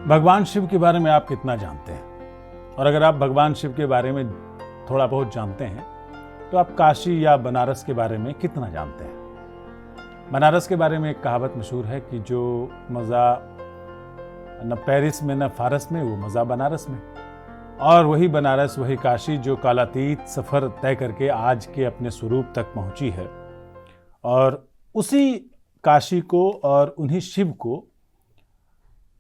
भगवान शिव के बारे में आप कितना जानते हैं? और अगर आप भगवान शिव के बारे में थोड़ा बहुत जानते हैं तो आप काशी या बनारस के बारे में कितना जानते हैं? बनारस के बारे में एक कहावत मशहूर है कि जो मज़ा न पेरिस में न फारस में, वो मज़ा बनारस में। और वही बनारस, वही काशी जो कालातीत सफ़र तय करके आज के अपने स्वरूप तक पहुंची है। और उसी काशी को और उन्हीं शिव को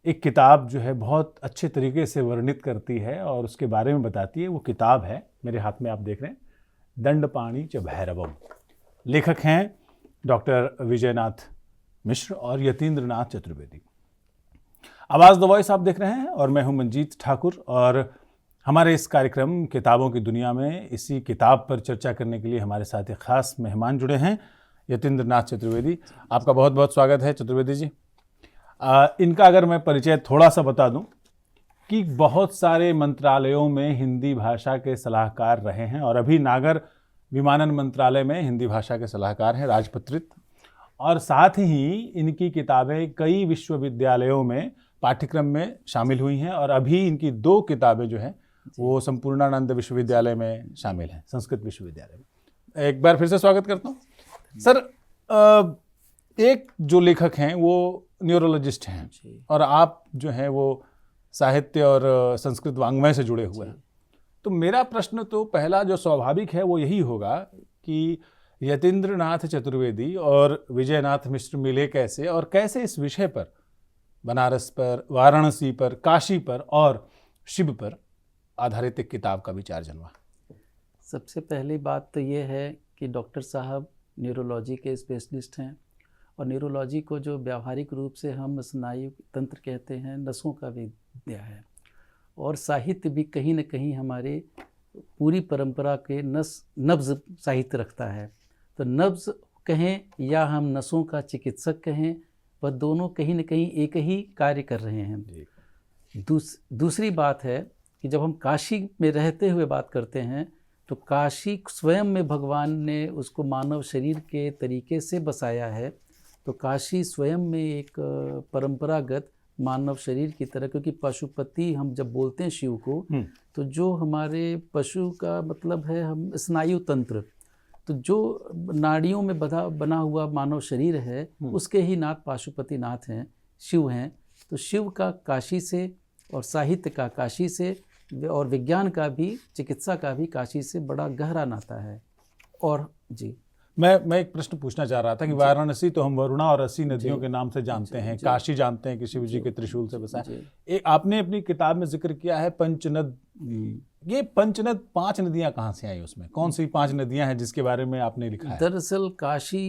एक किताब जो है बहुत अच्छे तरीके से वर्णित करती है और उसके बारे में बताती है। वो किताब है, मेरे हाथ में आप देख रहे हैं, दंडपाणि च भैरवम। लेखक हैं डॉक्टर विजयनाथ मिश्र और यतीन्द्रनाथ चतुर्वेदी। आवाज़ द वॉइस आप देख रहे हैं और मैं हूं मंजीत ठाकुर। और हमारे इस कार्यक्रम किताबों की दुनिया में इसी किताब पर चर्चा करने के लिए हमारे साथ एक खास मेहमान जुड़े हैं, यतीन्द्रनाथ चतुर्वेदी। आपका बहुत बहुत स्वागत है चतुर्वेदी जी। इनका अगर मैं परिचय थोड़ा सा बता दूं कि बहुत सारे मंत्रालयों में हिंदी भाषा के सलाहकार रहे हैं और अभी नागर विमानन मंत्रालय में हिंदी भाषा के सलाहकार हैं, राजपत्रित। और साथ ही इनकी किताबें कई विश्वविद्यालयों में पाठ्यक्रम में शामिल हुई हैं और अभी इनकी 2 किताबें जो हैं वो संपूर्णानंद विश्वविद्यालय में शामिल हैं, संस्कृत विश्वविद्यालय में। एक बार फिर से स्वागत करता हूँ सर। एक जो लेखक हैं वो न्यूरोलॉजिस्ट हैं और आप जो हैं वो साहित्य और संस्कृत वाङ्मय से जुड़े हुए हैं। तो मेरा प्रश्न तो पहला जो स्वाभाविक है वो यही होगा कि यतीन्द्रनाथ चतुर्वेदी और विजयनाथ मिश्र मिले कैसे, और कैसे इस विषय पर, बनारस पर, वाराणसी पर, काशी पर और शिव पर आधारित एक किताब का विचार जन्मा? सबसे पहली बात तो ये है कि डॉक्टर साहब न्यूरोलॉजी के स्पेशलिस्ट हैं और न्यूरोलॉजी को जो व्यावहारिक रूप से हम स्नायु तंत्र कहते हैं, नसों का विद्या है। और साहित्य भी कहीं न कहीं हमारे पूरी परंपरा के नब्ज़ साहित्य रखता है। तो नब्ज़ कहें या हम नसों का चिकित्सक कहें, वह दोनों कहीं न कहीं एक ही कार्य कर रहे हैं। दूसरी बात है कि जब हम काशी में रहते हुए बात करते हैं तो काशी स्वयं में भगवान ने उसको मानव शरीर के तरीके से बसाया है। तो काशी स्वयं में एक परंपरागत मानव शरीर की तरह, क्योंकि पशुपति हम जब बोलते हैं शिव को, तो जो हमारे पशु का मतलब है हम स्नायु तंत्र, तो जो नाड़ियों में बना हुआ मानव शरीर है उसके ही नाथ पाशुपति नाथ हैं, शिव हैं। तो शिव का काशी से और साहित्य का काशी से और विज्ञान का भी, चिकित्सा का भी काशी से बड़ा गहरा नाता है। और जी मैं एक प्रश्न पूछना चाह रहा था कि वाराणसी तो हम वरुणा और 80 नदियों के नाम से जानते हैं, काशी जानते हैं कि शिव जी के त्रिशूल से बसा है। आपने अपनी किताब में जिक्र किया है पंचनद। ये पंचनद 5 नदियां कहाँ से आई? उसमें कौन सी 5 नदियां हैं जिसके बारे में आपने लिखा है? दरअसल काशी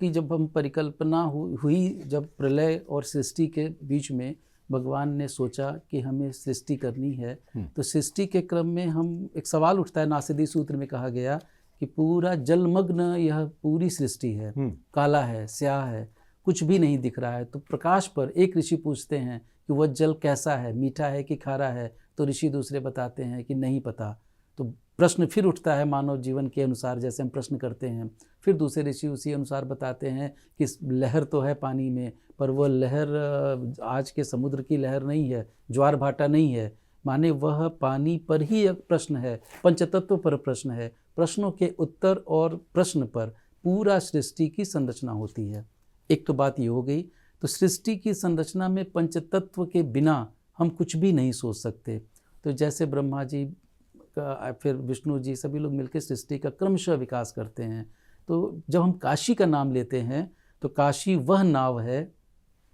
की जब हम परिकल्पना हुई, जब प्रलय और सृष्टि के बीच में भगवान ने सोचा कि हमें सृष्टि करनी है, तो सृष्टि के क्रम में हम एक सवाल उठता है, नासदी सूत्र में कहा गया कि पूरा जलमग्न यह पूरी सृष्टि है, काला है, स्याह है, कुछ भी नहीं दिख रहा है। तो प्रकाश पर एक ऋषि पूछते हैं कि वह जल कैसा है, मीठा है कि खारा है? तो ऋषि दूसरे बताते हैं कि नहीं पता। तो प्रश्न फिर उठता है मानव जीवन के अनुसार, जैसे हम प्रश्न करते हैं, फिर दूसरे ऋषि उसी अनुसार बताते हैं कि लहर तो है पानी में, पर वह लहर आज के समुद्र की लहर नहीं है, ज्वार भाटा नहीं है, माने वह पानी पर ही एक प्रश्न है, पंचतत्व पर प्रश्न है। प्रश्नों के उत्तर और प्रश्न पर पूरा सृष्टि की संरचना होती है। एक तो बात ये हो गई। तो सृष्टि की संरचना में पंचतत्व के बिना हम कुछ भी नहीं सोच सकते। तो जैसे ब्रह्मा जी का, फिर विष्णु जी, सभी लोग मिलकर सृष्टि का क्रमशः विकास करते हैं। तो जब हम काशी का नाम लेते हैं तो काशी वह नाव है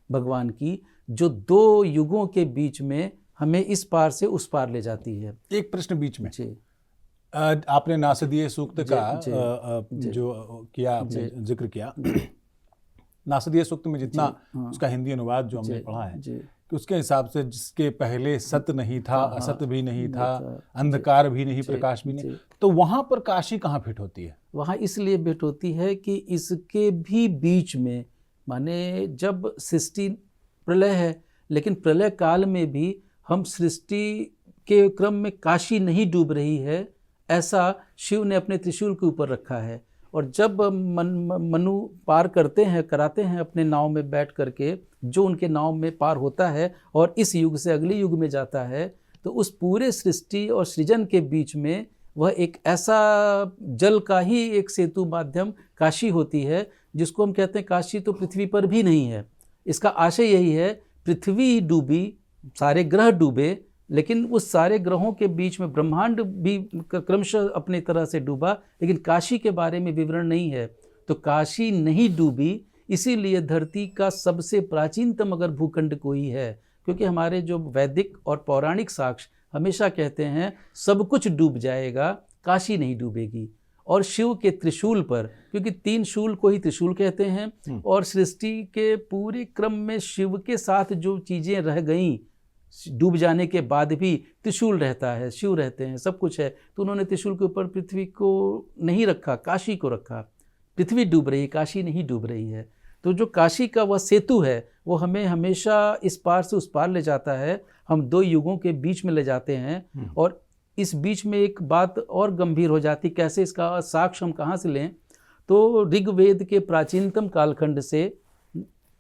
भगवान की जो 2 युगों के बीच में हमें इस पार से उस पार ले जाती है। एक प्रश्न बीच में जी, आपने नासदीय सूक्त का जो किया, आपने जिक्र किया, नासदीय सूक्त में जितना उसका हिंदी अनुवाद जो हमने पढ़ा है कि उसके हिसाब से जिसके पहले सत्य नहीं था, असत भी नहीं था, अंधकार भी नहीं, प्रकाश भी नहीं, तो वहां पर काशी कहाँ फिट होती है? वहाँ इसलिए फिट होती है कि इसके भी बीच में, माने जब सृष्टि प्रलय है, लेकिन प्रलय काल में भी हम सृष्टि के क्रम में काशी नहीं डूब रही है, ऐसा शिव ने अपने त्रिशूल के ऊपर रखा है। और जब मनु पार कराते हैं अपने नाव में बैठ करके, जो उनके नाव में पार होता है और इस युग से अगले युग में जाता है, तो उस पूरे सृष्टि और सृजन के बीच में वह एक ऐसा जल का ही एक सेतु माध्यम काशी होती है, जिसको हम कहते हैं काशी तो पृथ्वी पर भी नहीं है। इसका आशय यही है, पृथ्वी डूबी, सारे ग्रह डूबे, लेकिन उस सारे ग्रहों के बीच में ब्रह्मांड भी क्रमशः अपनी तरह से डूबा, लेकिन काशी के बारे में विवरण नहीं है। तो काशी नहीं डूबी, इसीलिए धरती का सबसे प्राचीनतम अगर भूखंड कोई है, क्योंकि हमारे जो वैदिक और पौराणिक साक्ष्य हमेशा कहते हैं सब कुछ डूब जाएगा, काशी नहीं डूबेगी। और शिव के त्रिशूल पर, क्योंकि 3 शूल को ही त्रिशूल कहते हैं, और सृष्टि के पूरे क्रम में शिव के साथ जो चीज़ें रह गईं, डूब जाने के बाद भी त्रिशूल रहता है, शिव रहते हैं, सब कुछ है। तो उन्होंने त्रिशूल के ऊपर पृथ्वी को नहीं रखा, काशी को रखा। पृथ्वी डूब रही है, काशी नहीं डूब रही है। तो जो काशी का वह सेतु है, वो हमें हमेशा इस पार से उस पार ले जाता है, हम 2 युगों के बीच में ले जाते हैं। और इस बीच में एक बात और गंभीर हो जाती, कैसे इसका साक्ष्य हम कहाँ से लें? तो ऋग्वेद के प्राचीनतम कालखंड से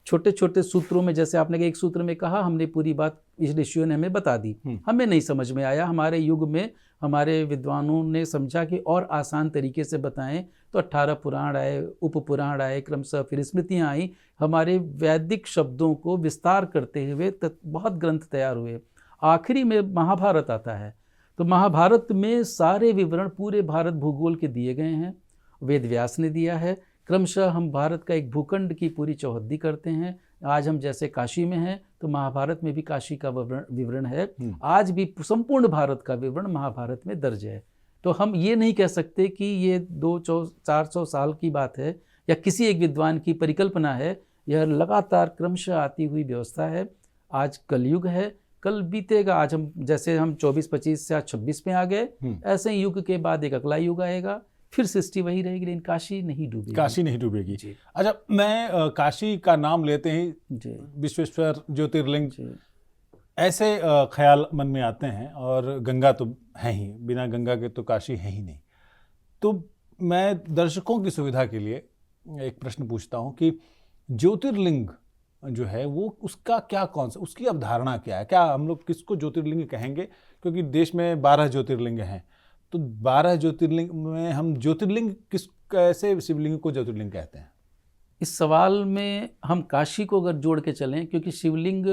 छोटे छोटे सूत्रों में, जैसे आपने एक सूत्र में कहा, हमने पूरी बात इस ऋषियों ने हमें बता दी, हमें नहीं समझ में आया। हमारे युग में हमारे विद्वानों ने समझा कि और आसान तरीके से बताएं, तो 18 पुराण आए, उप पुराण आए, क्रमशः फिर स्मृतियाँ आई, हमारे वैदिक शब्दों को विस्तार करते हुए बहुत ग्रंथ तैयार हुए। आखिरी में महाभारत आता है, तो महाभारत में सारे विवरण पूरे भारत भूगोल के दिए गए हैं, वेद व्यास ने दिया है। क्रमशः हम भारत का एक भूखंड की पूरी चौहद्दी करते हैं। आज हम जैसे काशी में हैं, तो महाभारत में भी काशी का विवरण है। आज भी संपूर्ण भारत का विवरण महाभारत में दर्ज है। तो हम ये नहीं कह सकते कि ये 200-400 साल की बात है या किसी एक विद्वान की परिकल्पना है। यह लगातार क्रमशः आती हुई व्यवस्था है। आज कलयुग है, कल बीतेगा। आज हम जैसे हम 24-25 से 26 में आ गए, ऐसे ही युग के बाद एक अगला युग आएगा, फिर सृष्टि वही रहेगी, लेकिन काशी नहीं डूबेगी। काशी नहीं डूबेगी। अच्छा, मैं काशी का नाम लेते ही विश्वेश्वर ज्योतिर्लिंग ऐसे ख्याल मन में आते हैं, और गंगा तो है ही, बिना गंगा के तो काशी है ही नहीं। तो मैं दर्शकों की सुविधा के लिए एक प्रश्न पूछता हूँ कि ज्योतिर्लिंग जो है वो उसका क्या उसकी अवधारणा क्या है? क्या हम लोग किसको ज्योतिर्लिंग कहेंगे? क्योंकि देश में 12 ज्योतिर्लिंग हैं, तो 12 ज्योतिर्लिंग में हम ज्योतिर्लिंग कैसे शिवलिंग को ज्योतिर्लिंग कहते हैं? इस सवाल में हम काशी को अगर जोड़ के चलें, क्योंकि शिवलिंग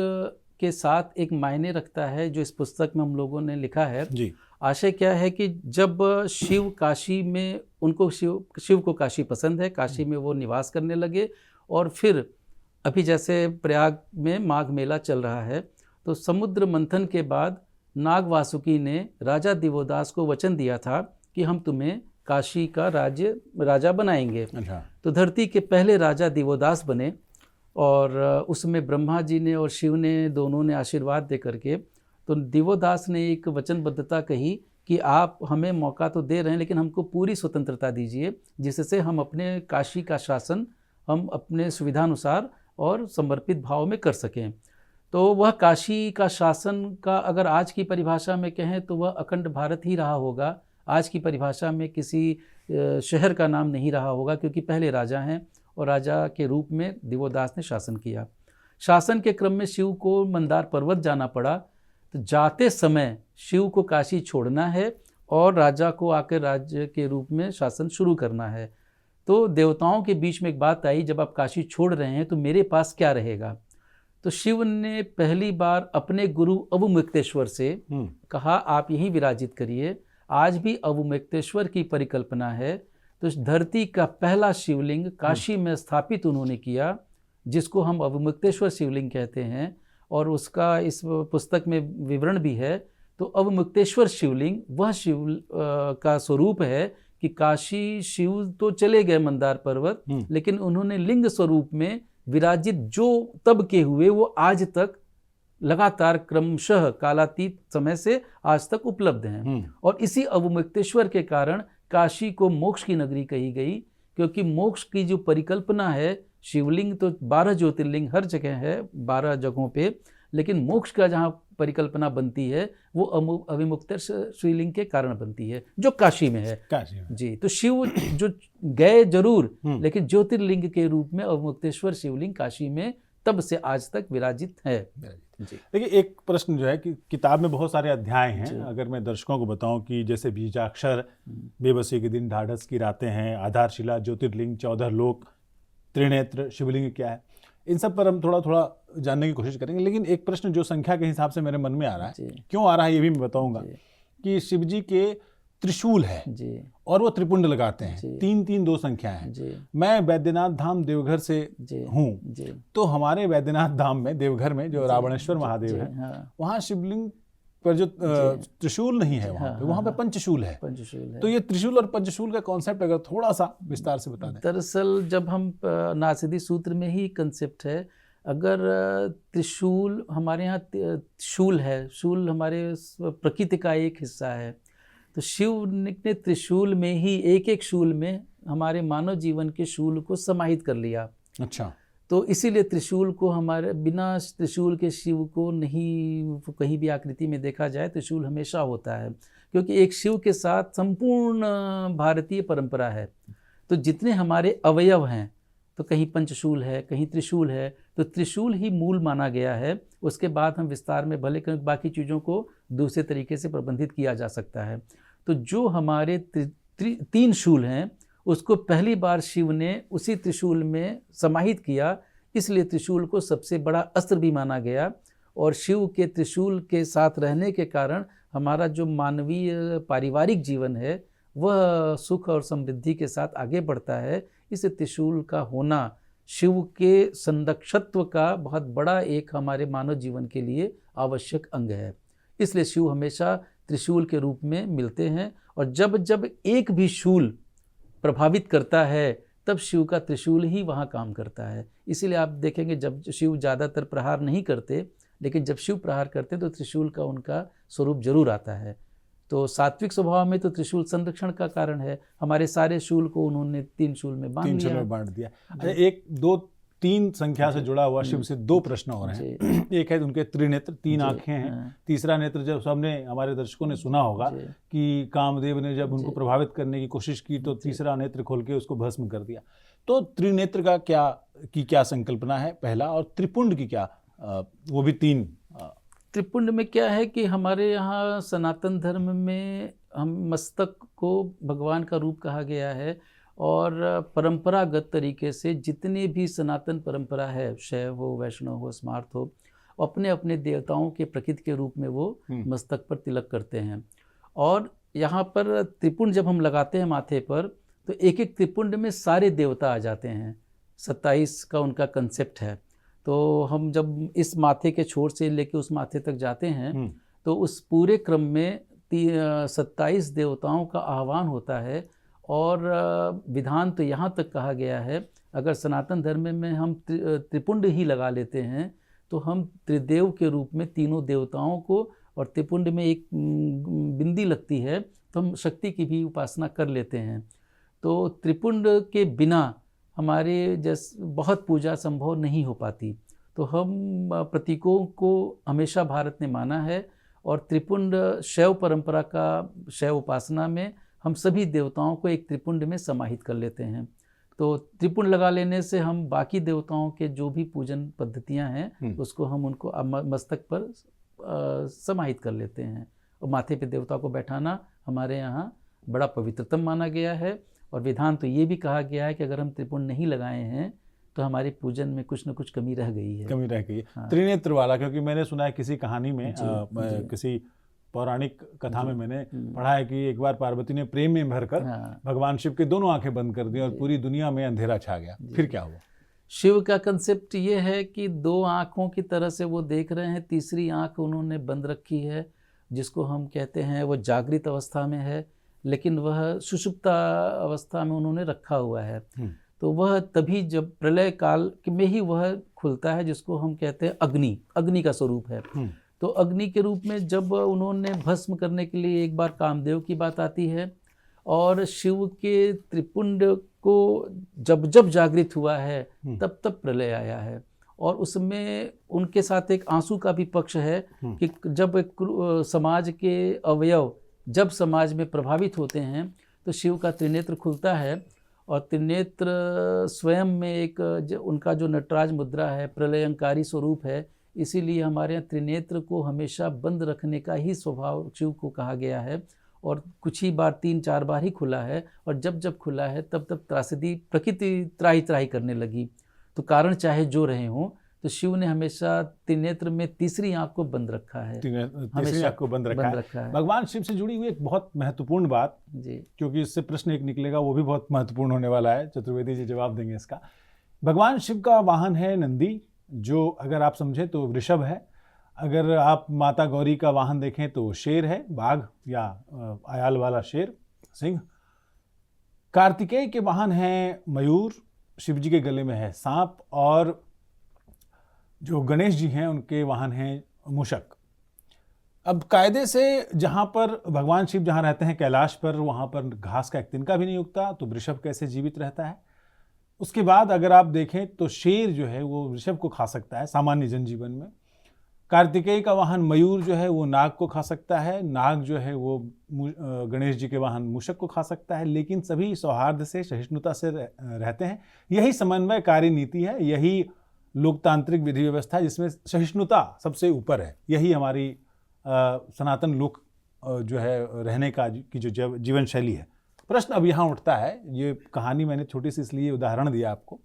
के साथ एक मायने रखता है जो इस पुस्तक में हम लोगों ने लिखा है जी। आशय क्या है कि जब शिव काशी में, उनको शिव को काशी पसंद है, काशी में वो निवास करने लगे, और फिर अभी जैसे प्रयाग में माघ मेला चल रहा है, तो समुद्र मंथन के बाद नाग वासुकी ने राजा दिवोदास को वचन दिया था कि हम तुम्हें काशी का राजा बनाएंगे। तो धरती के पहले राजा दिवोदास बने, और उसमें ब्रह्मा जी ने और शिव ने दोनों ने आशीर्वाद दे करके, तो दिवोदास ने एक वचनबद्धता कही कि आप हमें मौका तो दे रहे हैं, लेकिन हमको पूरी स्वतंत्रता दीजिए, जिससे हम अपने काशी का शासन हम अपने सुविधानुसार और समर्पित भाव में कर सकें। तो वह काशी का शासन का अगर आज की परिभाषा में कहें तो वह अखंड भारत ही रहा होगा। आज की परिभाषा में किसी शहर का नाम नहीं रहा होगा, क्योंकि पहले राजा हैं और राजा के रूप में दिवोदास ने शासन किया। शासन के क्रम में शिव को मंदार पर्वत जाना पड़ा, तो जाते समय शिव को काशी छोड़ना है और राजा को आकर राज्य के रूप में शासन शुरू करना है। तो देवताओं के बीच में एक बात आई, जब आप काशी छोड़ रहे हैं तो मेरे पास क्या रहेगा? तो शिव ने पहली बार अपने गुरु अवमुक्तेश्वर से कहा, आप यहीं विराजित करिए। आज भी अवमुक्तेश्वर की परिकल्पना है, तो इस धरती का पहला शिवलिंग काशी में स्थापित उन्होंने किया, जिसको हम अवमुक्तेश्वर शिवलिंग कहते हैं, और उसका इस पुस्तक में विवरण भी है। तो अवमुक्तेश्वर शिवलिंग वह शिव का स्वरूप है कि काशी शिव तो चले गए मंदार पर्वत, लेकिन उन्होंने लिंग स्वरूप में विराजित जो तब के हुए वो आज तक लगातार क्रमशः कालातीत समय से आज तक उपलब्ध हैं। और इसी अवमुक्तेश्वर के कारण काशी को मोक्ष की नगरी कही गई, क्योंकि मोक्ष की जो परिकल्पना है, शिवलिंग तो 12 ज्योतिर्लिंग हर जगह है, 12 जगहों पे, लेकिन मोक्ष का जहाँ परिकल्पना बनती है वो अविमुक्त शिवलिंग के कारण बनती है, जो काशी में है। काशी में जी, तो शिव जो गए जरूर, लेकिन ज्योतिर्लिंग के रूप में अवमुक्तेश्वर शिवलिंग काशी में तब से आज तक विराजित है। जी। देखिए, एक प्रश्न जो है कि किताब में बहुत सारे अध्याय हैं, अगर मैं दर्शकों को बताऊं कि जैसे बीजाक्षर, बेबसी के दिन, ढाढ़स की रातें हैं, आधारशिला, ज्योतिर्लिंग, 14 लोक, त्रिनेत्र, शिवलिंग क्या है, इन सब पर हम थोड़ा थोड़ा जानने की कोशिश करेंगे। लेकिन एक प्रश्न जो संख्या के हिसाब से मेरे मन में आ रहा है, क्यों आ रहा है ये भी मैं बताऊंगा, कि शिव जी के त्रिशूल है और वो त्रिपुंड लगाते हैं, 3 2 संख्या है। मैं वैद्यनाथ धाम देवघर से हूँ, तो हमारे वैद्यनाथ धाम में, देवघर में जो रावणेश्वर महादेव है, वहाँ शिवलिंग पर जो त्रिशूल नहीं है वहाँ पे पंचशूल है। तो ये त्रिशूल और पंचशूल का कॉन्सेप्ट अगर थोड़ा सा विस्तार से बता दें। दरअसल जब हम नासदी सूत्र में ही कंसेप्ट है, अगर त्रिशूल हमारे यहाँ शूल है, शूल हमारे प्रकृति का एक हिस्सा है, तो शिव ने त्रिशूल में ही एक शूल में हमारे मानव जीवन के शूल को समाहित कर लिया। अच्छा, तो इसीलिए त्रिशूल को हमारे, बिना त्रिशूल के शिव को नहीं कहीं भी आकृति में देखा जाए, त्रिशूल हमेशा होता है, क्योंकि एक शिव के साथ संपूर्ण भारतीय परंपरा है। तो जितने हमारे अवयव हैं, तो कहीं पंचशूल है, कहीं त्रिशूल है, तो त्रिशूल ही मूल माना गया है। उसके बाद हम विस्तार में भले बाकी चीज़ों को दूसरे तरीके से प्रबंधित किया जा सकता है। तो जो हमारे 3 शूल हैं, उसको पहली बार शिव ने उसी त्रिशूल में समाहित किया, इसलिए त्रिशूल को सबसे बड़ा अस्त्र भी माना गया। और शिव के त्रिशूल के साथ रहने के कारण हमारा जो मानवीय पारिवारिक जीवन है वह सुख और समृद्धि के साथ आगे बढ़ता है। इस त्रिशूल का होना शिव के संरक्षत्व का बहुत बड़ा एक हमारे मानव जीवन के लिए आवश्यक अंग है। इसलिए शिव हमेशा त्रिशूल के रूप में मिलते हैं, और जब जब एक भी शूल प्रभावित करता है तब शिव का त्रिशूल ही वहाँ काम करता है। इसीलिए आप देखेंगे जब शिव ज़्यादातर प्रहार नहीं करते, लेकिन जब शिव प्रहार करते तो त्रिशूल का उनका स्वरूप जरूर आता है। तो सात्विक स्वभाव में तो त्रिशूल संरक्षण का कारण है। हमारे सारे शूल को उन्होंने 3 शूल में बांट दिया। अच्छा, 1 2 3 संख्या से जुड़ा हुआ शिव से 2 प्रश्न हो रहे हैं। एक है उनके त्रिनेत्र, 3 आंखें हैं। तीसरा नेत्र, जब सबने, हमारे दर्शकों ने सुना होगा कि कामदेव ने जब उनको प्रभावित करने की कोशिश की तो तीसरा नेत्र खोल के उसको भस्म कर दिया। तो त्रिनेत्र का क्या संकल्पना है पहला, और त्रिपुंड की क्या, वो भी 3। त्रिपुंड में क्या है कि हमारे यहाँ सनातन धर्म में हम मस्तक को भगवान का रूप कहा गया है, और परंपरागत तरीके से जितने भी सनातन परंपरा है, शैव हो, वैष्णव हो, स्मार्त हो, अपने अपने देवताओं के प्रकृति के रूप में वो मस्तक पर तिलक करते हैं। और यहाँ पर त्रिपुंड जब हम लगाते हैं माथे पर, तो एक एक त्रिपुंड में सारे देवता आ जाते हैं। 27 का उनका कंसेप्ट है। तो हम जब इस माथे के छोर से लेके उस माथे तक जाते हैं, तो उस पूरे क्रम में 27 देवताओं का आह्वान होता है। और विधान तो यहाँ तक कहा गया है, अगर सनातन धर्म में हम त्रिपुंड ही लगा लेते हैं तो हम त्रिदेव के रूप में तीनों देवताओं को, और त्रिपुंड में एक बिंदी लगती है तो हम शक्ति की भी उपासना कर लेते हैं। तो त्रिपुंड के बिना हमारे बहुत पूजा संभव नहीं हो पाती। तो हम प्रतीकों को हमेशा भारत ने माना है, और त्रिपुंड शैव परंपरा का, शैव उपासना में हम सभी देवताओं को एक त्रिपुंड में समाहित कर लेते हैं। तो त्रिपुंड लगा लेने से हम बाकी देवताओं के जो भी पूजन पद्धतियां हैं उसको हम उनको मस्तक पर समाहित कर लेते हैं। और माथे पे देवता को बैठाना हमारे यहाँ बड़ा पवित्रतम माना गया है। और विधान तो ये भी कहा गया है कि अगर हम त्रिपुंड नहीं लगाए हैं तो हमारे पूजन में कुछ न कुछ कमी रह गई है। हाँ। त्रिनेत्र वाला, क्योंकि मैंने सुना है किसी कहानी में, किसी पौराणिक कथा में मैंने पढ़ा है कि एक बार पार्वती ने प्रेम में भरकर भगवान शिव के दोनों आंखें बंद कर दी और पूरी दुनिया में अंधेरा छा गया। फिर क्या हुआ? शिव का कंसेप्ट ये है कि 2 आँखों की तरह से वो देख रहे हैं, तीसरी आँख उन्होंने बंद रखी है, जिसको हम कहते हैं वो जागृत अवस्था में है, लेकिन वह सुषुप्ता अवस्था में उन्होंने रखा हुआ है। तो वह तभी जब प्रलय काल में ही वह खुलता है, जिसको हम कहते हैं अग्नि का स्वरूप है। तो अग्नि के रूप में जब उन्होंने भस्म करने के लिए, एक बार कामदेव की बात आती है, और शिव के त्रिपुंड को जब जागृत हुआ है तब प्रलय आया है। और उसमें उनके साथ एक आंसू का भी पक्ष है कि जब एक समाज के अवयव जब समाज में प्रभावित होते हैं तो शिव का त्रिनेत्र खुलता है, और त्रिनेत्र स्वयं में एक उनका जो नटराज मुद्रा है, प्रलयंकारी स्वरूप है, इसीलिए हमारे यहाँ त्रिनेत्र को हमेशा बंद रखने का ही स्वभाव शिव को कहा गया है। और कुछ ही बार 3-4 बार ही खुला है, और जब जब खुला है तब तब त्रासदी प्रकृति त्राही त्राही करने लगी। तो कारण चाहे जो रहे हों, तो शिव ने हमेशा त्रिनेत्र में तीसरी आंख को बंद रखा है, तीसरी आंख को बंद रखा है। भगवान शिव से जुड़ी हुई एक बहुत महत्वपूर्ण बात जी, क्योंकि इससे प्रश्न एक निकलेगा, वो भी बहुत महत्वपूर्ण होने वाला है, चतुर्वेदी जी जवाब देंगे इसका। भगवान शिव का वाहन है नंदी, जो अगर आप समझें तो वृषभ है। अगर आप माता गौरी का वाहन देखें तो शेर है, बाघ या आयाल वाला शेर, सिंह। कार्तिकेय के वाहन है मयूर, शिव जी के गले में है सांप, और जो गणेश जी हैं उनके वाहन हैं मूषक। अब कायदे से जहाँ पर भगवान शिव जहाँ रहते हैं कैलाश पर, वहाँ पर घास का एक तिनका भी नहीं उगता, तो वृषभ कैसे जीवित रहता है। उसके बाद अगर आप देखें तो शेर जो है वो वृषभ को खा सकता है सामान्य जनजीवन में। कार्तिकेय का वाहन मयूर जो है वो नाग को खा सकता है, नाग जो है वो गणेश जी के वाहन मूषक को खा सकता है, लेकिन सभी सौहार्द से सहिष्णुता से रहते हैं। यही समन्वयकारी नीति है, यही लोकतांत्रिक विधि व्यवस्था है जिसमें सहिष्णुता सबसे ऊपर है। यही हमारी सनातन लोक जो है रहने का की जो जीवन शैली है। प्रश्न अब यहाँ उठता है, ये कहानी मैंने छोटी सी इसलिए उदाहरण दिया आपको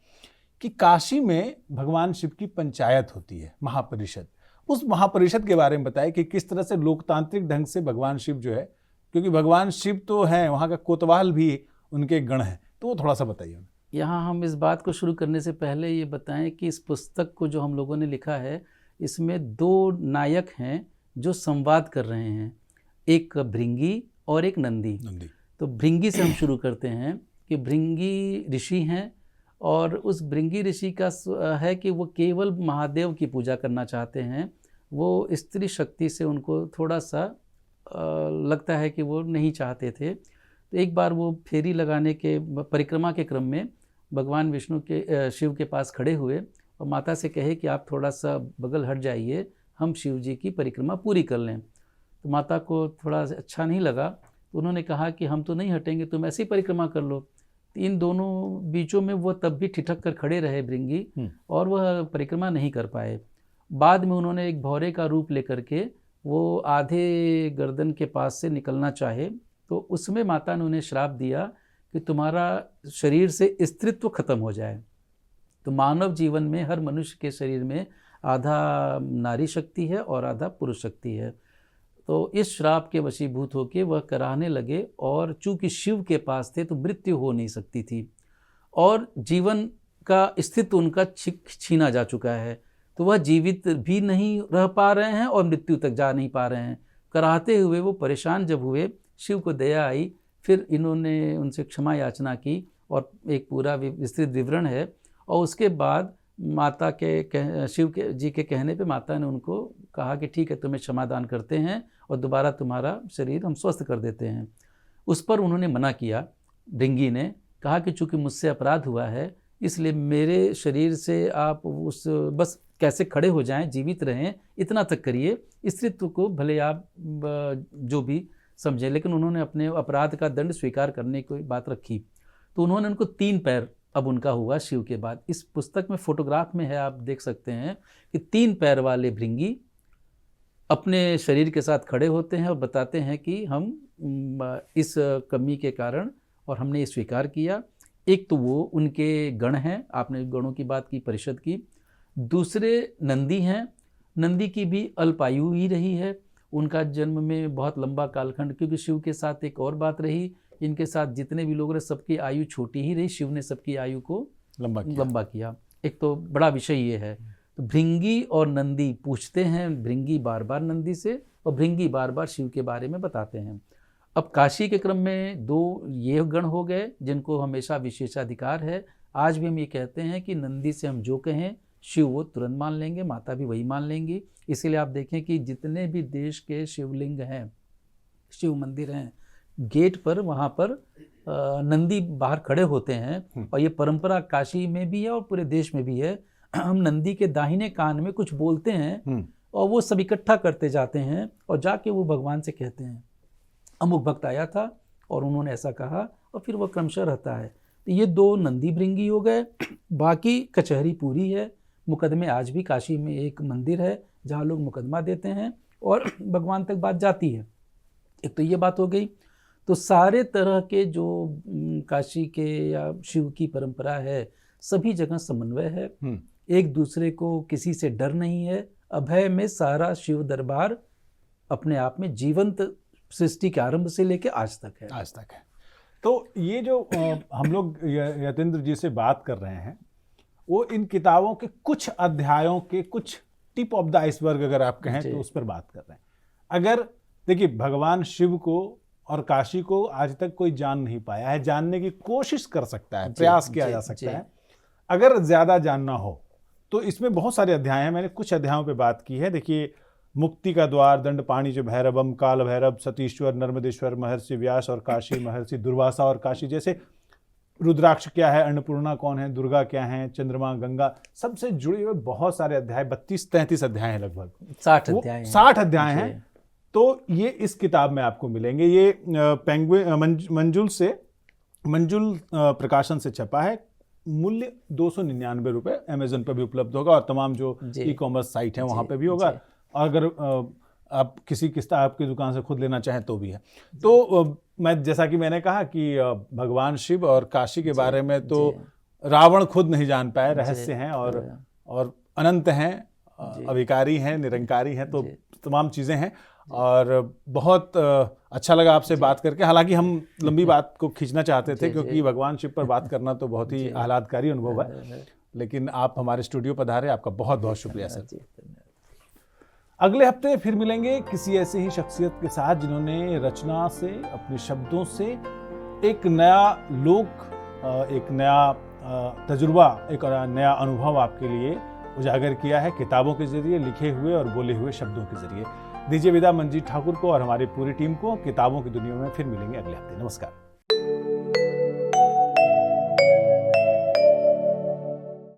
कि काशी में भगवान शिव की पंचायत होती है, महापरिषद। उस महापरिषद के बारे में बताएं कि किस तरह से लोकतांत्रिक ढंग से भगवान शिव जो है, क्योंकि भगवान शिव तो हैं, वहाँ का कोतवाल भी उनके गण हैं, तो वो थोड़ा सा बताइए। यहाँ हम इस बात को शुरू करने से पहले ये बताएं कि इस पुस्तक को जो हम लोगों ने लिखा है, इसमें 2 नायक हैं जो संवाद कर रहे हैं, एक भृंगी और एक नंदी। तो भृंगी से हम शुरू करते हैं कि भृंगी ऋषि हैं, और उस भृंगी ऋषि का है कि वो केवल महादेव की पूजा करना चाहते हैं। वो स्त्री शक्ति से उनको थोड़ा सा लगता है कि वो नहीं चाहते थे। तो एक बार वो फेरी लगाने के परिक्रमा के क्रम में भगवान विष्णु के शिव के पास खड़े हुए और माता से कहे कि आप थोड़ा सा बगल हट जाइए, हम शिव जी की परिक्रमा पूरी कर लें। तो माता को थोड़ा अच्छा नहीं लगा, तो उन्होंने कहा कि हम तो नहीं हटेंगे, तुम ऐसी परिक्रमा कर लो। इन दोनों बीचों में वो तब भी ठिठक कर खड़े रहे भृंगी, और वह परिक्रमा नहीं कर पाए। बाद में उन्होंने एक भौरे का रूप लेकर के वो आधे गर्दन के पास से निकलना चाहे, तो उसमें माता ने उन्हें श्राप दिया कि तुम्हारा शरीर से स्त्रीत्व खत्म हो जाए। तो मानव जीवन में हर मनुष्य के शरीर में आधा नारी शक्ति है और आधा पुरुष शक्ति है। तो इस श्राप के वशीभूत होकर वह कराहने लगे, और चूंकि शिव के पास थे तो मृत्यु हो नहीं सकती थी, और जीवन का अस्तित्व उनका छीना जा चुका है, तो वह जीवित भी नहीं रह पा रहे हैं और मृत्यु तक जा नहीं पा रहे हैं। कराहते हुए वो परेशान जब हुए, शिव को दया आई, फिर इन्होंने उनसे क्षमा याचना की, और एक पूरा विस्तृत विवरण है। और उसके बाद माता के शिव के जी के कहने पे माता ने उनको कहा कि ठीक है, तुम्हें क्षमादान करते हैं और दोबारा तुम्हारा शरीर हम स्वस्थ कर देते हैं। उस पर उन्होंने मना किया, भृंगी ने कहा कि चूंकि मुझसे अपराध हुआ है, इसलिए मेरे शरीर से आप उस बस कैसे खड़े हो जाएं, जीवित रहें, इतना तक करिए, स्त्रीत्व को भले आप जो भी समझें। लेकिन उन्होंने अपने अपराध का दंड स्वीकार करने की बात रखी। तो उन्होंने उनको 3 पैर अब उनका हुआ शिव के बाद। इस पुस्तक में फोटोग्राफ में है, आप देख सकते हैं कि 3 पैर वाले भृंगी अपने शरीर के साथ खड़े होते हैं और बताते हैं कि हम इस कमी के कारण और हमने ये स्वीकार किया। एक तो वो उनके गण हैं, आपने गणों की बात की, परिषद की। दूसरे नंदी हैं, नंदी की भी अल्पायु ही रही है, उनका जन्म में बहुत लंबा कालखंड, क्योंकि शिव के साथ एक और बात रही, इनके साथ जितने भी लोग रहे सबकी आयु छोटी ही रही, शिव ने सबकी आयु को लंबा किया। एक तो बड़ा विषय ये है। तो भृंगी और नंदी पूछते हैं, भृंगी बार बार नंदी से और भृंगी बार बार शिव के बारे में बताते हैं। अब काशी के क्रम में 2 ये गण हो गए जिनको हमेशा विशेषाधिकार है। आज भी हम ये कहते हैं कि नंदी से हम जो कहें शिव वो तुरंत मान लेंगे, माता भी वही मान लेंगी। इसीलिए आप देखें कि जितने भी देश के शिवलिंग हैं, शिव मंदिर हैं, गेट पर वहाँ पर नंदी बाहर खड़े होते हैं, और ये परंपरा काशी में भी है और पूरे देश में भी है। हम नंदी के दाहिने कान में कुछ बोलते हैं और वो सब इकट्ठा करते जाते हैं और जाके वो भगवान से कहते हैं अमुक भक्त आया था और उन्होंने ऐसा कहा, और फिर वो क्रमशः रहता है। तो ये 2 नंदी भृंगी हो गए। बाकी कचहरी पूरी है, मुकदमे आज भी काशी में एक मंदिर है जहाँ लोग मुकदमा देते हैं और भगवान तक बात जाती है। एक तो ये बात हो गई। तो सारे तरह के जो काशी के या शिव की परंपरा है, सभी जगह समन्वय है, एक दूसरे को किसी से डर नहीं है। अभय में सारा शिव दरबार अपने आप में जीवंत सृष्टि के आरंभ से लेकर आज तक है। तो ये जो हम लोग यतेंद्र जी से बात कर रहे हैं, वो इन किताबों के कुछ अध्यायों के कुछ टिप ऑफ द आइसबर्ग अगर आप कहें तो उस पर बात कर रहे हैं। अगर देखिए, भगवान शिव को और काशी को आज तक कोई जान नहीं पाया है, जानने की कोशिश कर सकता है, प्रयास किया जा सकता है। अगर ज्यादा जानना हो तो इसमें बहुत सारे अध्याय हैं, मैंने कुछ अध्यायों पे बात की है। देखिए, मुक्ति का द्वार, दंडपाणि जो भैरवम, काल भैरव, सतीश्वर, नर्मदेश्वर, महर्षि व्यास और काशी, महर्षि दुर्वासा और काशी, जैसे रुद्राक्ष क्या है, अन्नपूर्णा कौन है, दुर्गा क्या है, चंद्रमा, गंगा, सबसे जुड़े हुए बहुत सारे अध्याय, 32-33 अध्याय हैं, लगभग 60 अध्याय हैं। तो ये इस किताब में आपको मिलेंगे। ये मंजुल प्रकाशन से छपा है। मूल्य 299 रुपये, अमेजन पर भी उपलब्ध होगा और तमाम जो ई-कॉमर्स साइट है वहाँ पे भी होगा। और अगर आप किसी किताब की दुकान से खुद लेना चाहें तो भी है। तो मैं, जैसा कि मैंने कहा कि भगवान शिव और काशी के बारे में तो रावण खुद नहीं जान पाए, रहस्य हैं और अनंत हैं, अविकारी हैं, निरंकारी हैं, तो तमाम चीज़ें हैं। और बहुत अच्छा लगा आपसे बात करके। हालांकि हम लंबी बात को खींचना चाहते थे क्योंकि भगवान शिव पर बात करना तो बहुत ही आह्लादकारी अनुभव है, लेकिन आप हमारे स्टूडियो पधारे, आपका बहुत बहुत शुक्रिया सर। अगले हफ्ते फिर मिलेंगे किसी ऐसी ही शख्सियत के साथ जिन्होंने रचना से, अपने शब्दों से एक नया लोक, एक नया तजुर्बा, एक नया अनुभव आपके लिए उजागर किया है, किताबों के जरिए, लिखे हुए और बोले हुए शब्दों के जरिए। दीजिए विदा मंजीत ठाकुर को और हमारी पूरी टीम को। किताबों की दुनिया में फिर मिलेंगे अगले हफ्ते। नमस्कार।